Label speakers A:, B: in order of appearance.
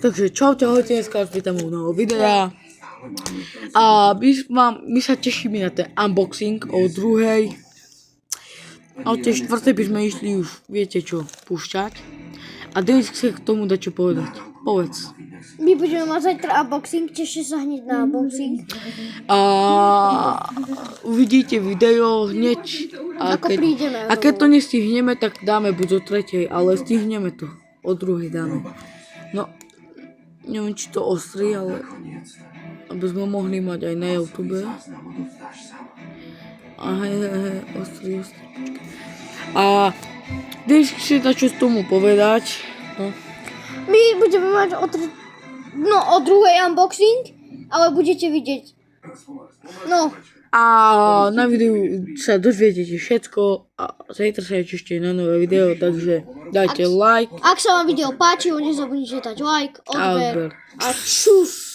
A: Takže čaute, ahojte, dneska vás vítam u nového videa. A my sa tešíme na ten unboxing o druhej. A o tej štvrtej by sme išli už, viete čo, púšťať. A David chce k tomu dať čo povedať. Povedz.
B: My budeme mať zajtra unboxing, tešite sa hneď na unboxing.
A: A uvidíte video hneď.
B: Ako prídeme.
A: A keď to nestihneme, tak dáme buď o tretej, ale stihneme to. O druhej dáme. No, neviem či to ostrí, ale aby sme mohli mať aj na YouTube. A ostrí. A Dej si dať čo z tomu povedať. No.
B: My budeme mať o druhej unboxing, ale budete vidieť. No.
A: A na videu sa dozviete všetko a zajtra sa ešte na nové video, takže dajte like.
B: Ak sa vám video páčilo, nezabudnite dať like, odber a čus.